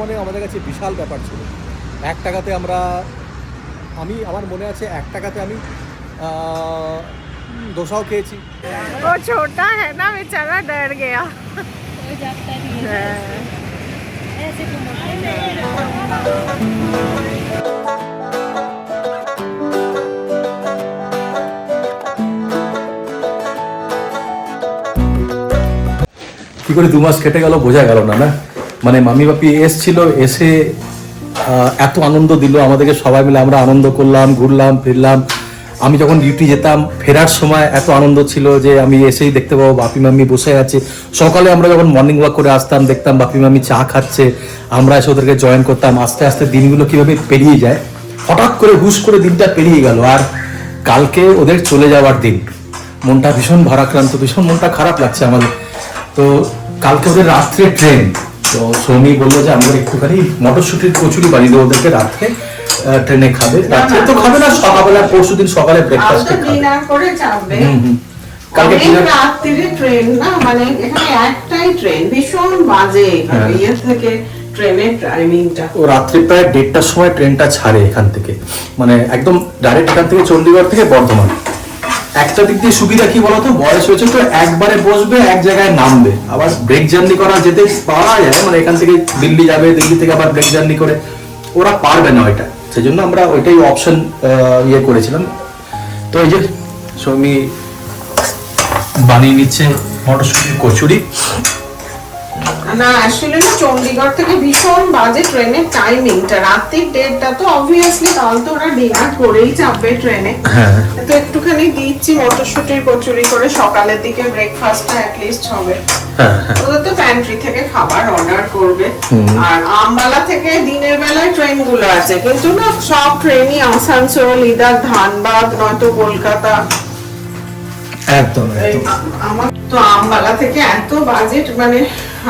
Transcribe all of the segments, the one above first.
মানে আমাদের কাছে বিশাল ব্যাপার ছিল। 1 টাকাতে আমরা আমার মনে আছে 1 টাকাতে আমি डोसाও খেয়েছি। वो छोटा है ना बेचारा डर गया। কি করে 2 মাস কেটে গেল বোঝা গেল না। মানে মামি বাপি এসেছিল, এসে এত আনন্দ দিল আমাদেরকে, সবাই মিলে আমরা আনন্দ করলাম, ঘুরলাম ফিরলাম। আমি যখন ডিউটি যেতাম ফেরার সময় এত আনন্দ ছিল যে আমি এসেই দেখতে পাবো বাপি মামি বসে আছে। সকালে আমরা যখন মর্নিং ওয়াক করে আসতাম দেখতাম বাপি মামি চা খাচ্ছে, আমরা এসে ওদেরকে জয়েন করতাম। আস্তে আস্তে দিনগুলো কিভাবে পেরিয়ে যায়, হঠাৎ করে হুশ করে দিনটা পেরিয়ে গেল। আর কালকে ওদের চলে যাওয়ার দিন, মনটা ভীষণ ভারাক্রান্ত, ভীষণ মনটা খারাপ লাগছে আমাদের। তো কালকে ওদের রাত্রে ট্রেন, তো সৌমি বললো যে আমরা একটুখানি মটরশুটির কচুরি বানিয়ে দেবো ওদেরকে, রাত্রে ট্রেনে খাবে। রাত্রে তো খাবে না, সকালবেলা পরশুদিন সকালে ব্রেকফাস্টে খাবে। ডিনার করে যাবে। কালকে রাত্রিরে ট্রেন না, মানে এখানে একটাই ট্রেন, ভীষণ বাজে ইয়ে থেকে ট্রেনের টাইমিংটা। ও রাত্রি প্রায় 1:30টার সময় ট্রেনটা ছাড়ে এখান থেকে, মানে একদম ডাইরেক্ট এখান থেকে চণ্ডীগড় থেকে বর্ধমান। একটা দিক দিয়ে সুবিধা কি বলতো, বয়স হয়েছে তো একবারে বসবে এক জায়গায় নামবে, আবার ব্রেক জার্নি করা যেতে পারা যায়, মানে এখান থেকে দিল্লি যাবে, দিল্লি থেকে আবার ব্রেক জার্নি করে ওরা পারবে না ওইটা, সেই জন্য আমরা ওইটাই অপশন ইয়ে করেছিলাম। তো এই যে সৌমি বানিয়ে নিচ্ছে মটরশুটির কচুরি। না অ্যাকচুয়ালি না, চণ্ডীগড় থেকে ভীষণ বাজে ট্রেনের টাইমিংটা, রাত্রির 1:30টা, তো অবভিয়াসলি তাহলে তো ওরা ডিনার করেই চাপবে ট্রেনে। তো একটুখানি দিচ্ছি মটরশুটির কচুরি করে, সকালের দিকে ব্রেকফাস্টটা অ্যাটলিস্ট হবে। ওদের তো প্যান্ট্রি থেকে খাবার অর্ডার করবে। আর আমবালা থেকে দিনের বেলায় ট্রেন গুলো আছে, কিন্তু না সব ট্রেনই আসানসোল, ইদার ধানবাদ, নয়তো কলকাতা। একদম আমার তো আমবালা থেকে এত বাজেট, মানে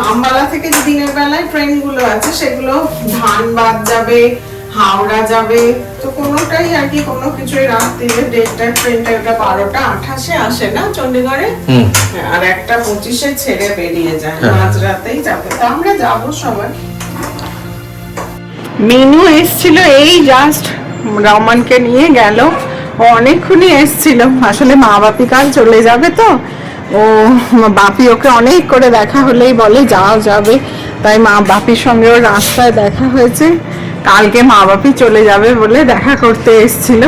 আমবালা থেকে যে দিনের বেলায় ট্রেন গুলো আছে সেগুলো ধানবাদ যাবে, হাওড়া যাবে, তো কোনোটাই আর কি কোনো কিছুই রাত্রিরে 1:30টার ট্রেনটা, ওটা 12:28 আসে না চণ্ডীগড়ে, আর 1:25 ছেড়ে বেরিয়ে যায়, মাঝরাতেই যাবে। তো আমরা যাবো সবাই। মিনু এসছিল এই জাস্ট, রমানকে নিয়ে গেল, অনেকক্ষণই এসছিল। আসলে মা বাপি কাল চলে যাবে, তো ও বাপি ওকে অনেক করে দেখা হলেই বলে যাও যাবে, তাই মা বাপির সঙ্গে ওর রাস্তায় দেখা হয়েছে। কালকে মা বাপি চলে যাবে বলে দেখা করতে এসছিল।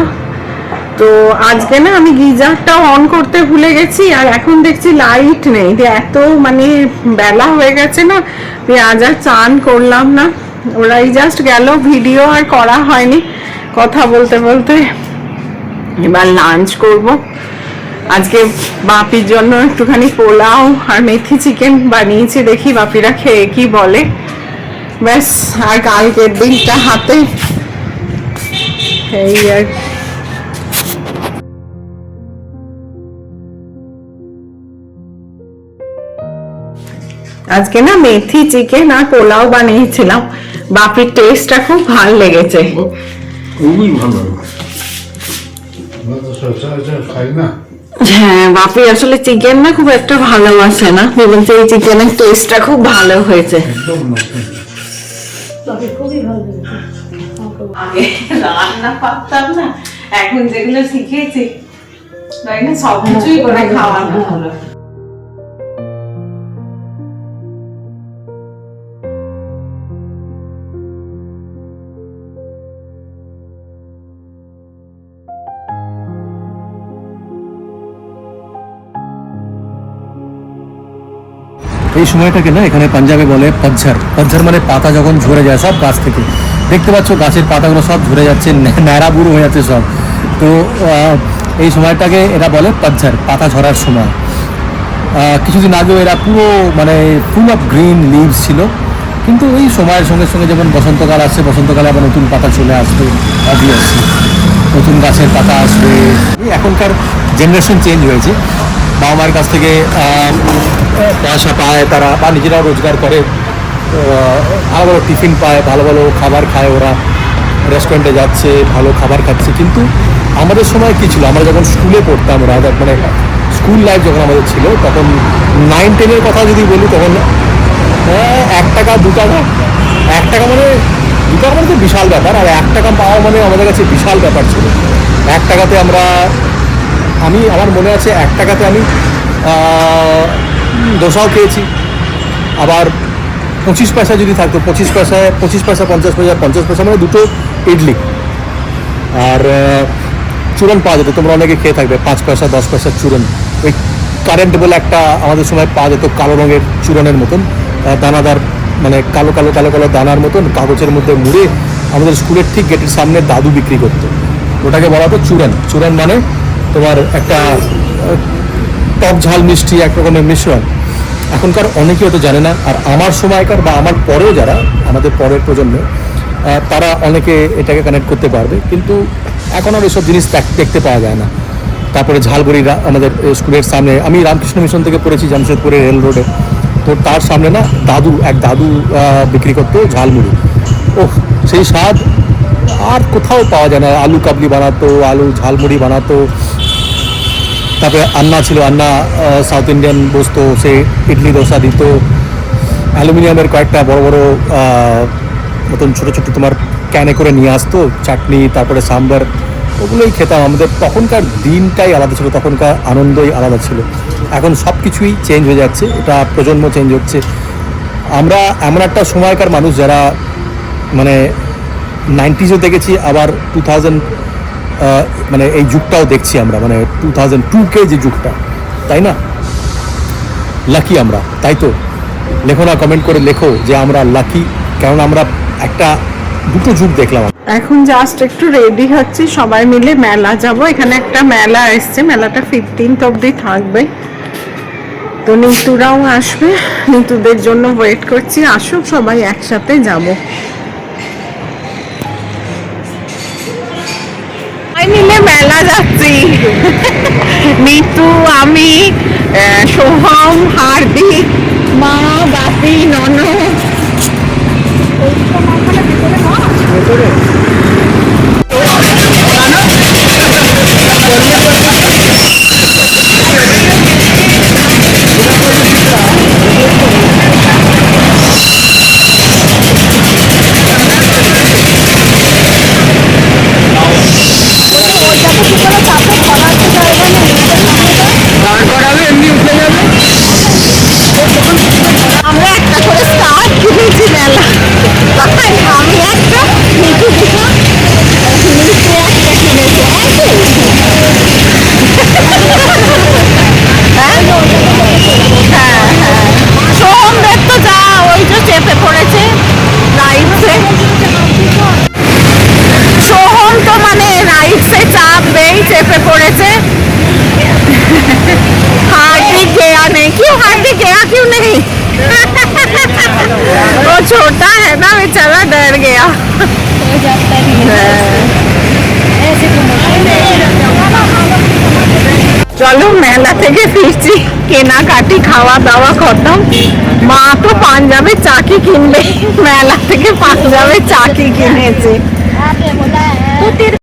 তো আজকে না আমি গিজারটাও অন করতে ভুলে গেছি, আর এখন দেখছি লাইট নেই, এত মানে বেলা হয়ে গেছে না, আজ আর চান করলাম না। ওরাই জাস্ট গেল, ভিডিও আর করা হয়নি, কথা বলতে বলতে। এবার লাঞ্চ করব। আজকে বাপির জন্য একটুখানি পোলাও আর মেথি চিকেন বানিয়েছি, দেখি বাপিরা খেয়ে কি বলে। ব্যাস, আর কালকের দিনটা হাতে, এই আর আজকে না মেথি চিকেন আর পোলাও বানিয়েছিলাম, বাপির টেস্টটা খুব ভালো লেগেছে। খুবই ভালো। হ্যাঁ, বাপি আসলে চিকেন না খুব একটা ভালোবাসে না, বলছে এই চিকেনের টেস্টটা খুব ভালো হয়েছে। আগে রান্না পারতাম না, এখন যেগুলো শিখেছি সব কিছুই করে খাওয়ানো হলো। এই সময়টাকে না এখানে পাঞ্জাবে বলে পতঝড়। পতঝড় মানে পাতা যখন ঝরে যায় সব গাছ থেকে, দেখতে পাচ্ছ গাছের পাতাগুলো সব ঝরে যাচ্ছে, ন্যাড়া বুড়ো হয়ে যাচ্ছে সব। তো এই সময়টাকে এরা বলে পতঝড়, পাতা ঝরার সময়। কিছুদিন আগেও এরা পুরো মানে ফুল অফ গ্রিন লিভস ছিল, কিন্তু এই সময়ের সঙ্গে সঙ্গে যেমন বসন্তকাল আসছে, বসন্তকালে আবার নতুন পাতা চলে আসবে, অবভিয়াসলি নতুন গাছের পাতা আসবে। এখনকার জেনারেশন চেঞ্জ হয়েছে, বাবা মায়ের কাছ থেকে পয়সা পায় তারা, বা নিজেরাও রোজগার করে, ভালো ভালো টিফিন পায়, ভালো ভালো খাবার খায়, ওরা রেস্টুরেন্টে যাচ্ছে, ভালো খাবার খাচ্ছে। কিন্তু আমাদের সময় কী ছিল, আমরা যখন স্কুলে পড়তাম, মানে স্কুল লাইফ যখন আমাদের ছিল, তখন 9-10-এর কথা যদি বলি, তখন 1 টাকা 2 টাকা, 1 টাকা মানে 2 টাকা মানে তো বিশাল ব্যাপার, আর 1 টাকা পাওয়া মানে আমাদের কাছে বিশাল ব্যাপার ছিল। 1 টাকাতে আমার মনে আছে 1 টাকাতে আমি দোসাও খেয়েছি, আবার 25 পয়সা যদি থাকতো, 25 পয়সা 50 পয়সা 50 পয়সা মানে 2টো ইডলি, আর চূরণ পাওয়া যেত। তোমরা অনেকে খেয়ে থাকবে 5 পয়সা 10 পয়সার চূরণ, ওই কারেন্ট বলে একটা আমাদের সময় পাওয়া যেত, কালো রঙের চূরণের মতন, দানাদার, মানে কালো কালো কালো কালো দানার মতন কাগজের মধ্যে মুড়ে আমাদের স্কুলের ঠিক গেটের সামনে দাদু বিক্রি করতো। ওটাকে বলা হতো চূরণ। চূরণ মানে তোমার একটা টক ঝাল মিষ্টি এক রকমের মিশ্রণ। এখনকার অনেকে হয়তো জানে না, আর আমার সময়কার বা আমার পরেও যারা আমাদের পরের প্রজন্ম, তারা অনেকে এটাকে কানেক্ট করতে পারবে, কিন্তু এখন আর এসব জিনিস দেখতে পাওয়া যায় না। তারপরে ঝালমুড়ি আমাদের স্কুলের সামনে, আমি রামকৃষ্ণ মিশন থেকে পড়েছি জামশেদপুরে রেল রোডে, তো তার সামনে না এক দাদু বিক্রি করতো ঝালমুড়ি। ওহ, সেই স্বাদ আর কোথাও পাওয়া যায় না। আলু কাবলি বানাতো, আলু ঝালমুড়ি বানাতো। তারপরে আন্না ছিল, আন্না সাউথ ইন্ডিয়ান বসতো, সে ইডলি দোসা দিত। অ্যালুমিনিয়ামের কয়েকটা বড় বড় মতন ছোটো ছোটো তোমার ক্যানে করে নিয়ে আসতো, চাটনি, তারপরে সাম্বার, ওগুলোই খেতাম। আমাদের তখনকার দিনটাই আলাদা ছিল, তখনকার আনন্দই আলাদা ছিল। এখন সব কিছুই চেঞ্জ হয়ে যাচ্ছে, এটা প্রজন্ম চেঞ্জ হচ্ছে। আমরা এমন একটা সময়কার মানুষ যারা মানে 90sও দেখেছি, আবার 2000 মানে এই যুগটাও দেখছি আমরা, মানে 2002 যে যুগটা, তাই না? লাকি আমরা, তাই তো? লেখো না, কমেন্ট করে লেখো যে আমরা লাকি, কারণ আমরা দুটো যুগ দেখলাম। এখন জাস্ট একটু রেডি হচ্ছি, সবাই মিলে মেলা যাব। এখানে একটা মেলা এসছে, মেলাটা 15th অবধি থাকবে, তো নিতুরাও আসবে, নিতুদের জন্য ওয়েট করছি, আসুক সবাই একসাথে যাব। মিলে মেলা যাচ্ছি, নিতু, আমি, সোহম, হার্দিক, মা, বাপি, ননদ। আমরা একটা করে স্কার্ফ কিনেছি মেলা, আমি একটা, নিতু দুটো, নিতু একটা কিনেছে। সোহমদের তো যা, ওই যে চেপে পড়েছে রাইডসে। সোহম তো মানে রাইডসে চাপবেই, চেপে পড়েছে। हार्दिक गया नहीं, क्यों हार्दिक गया क्यों नहीं? वो छोटा है ना, बेचारा डर गया। চলো মেলা থেকে ফিরছি, কেনাকাটি, খাওয়া দাওয়া খতম। মা তো পাঞ্জাবের চাকি কিনবে, মেলা থেকে পাঞ্জাবের চাকি কিনেছে।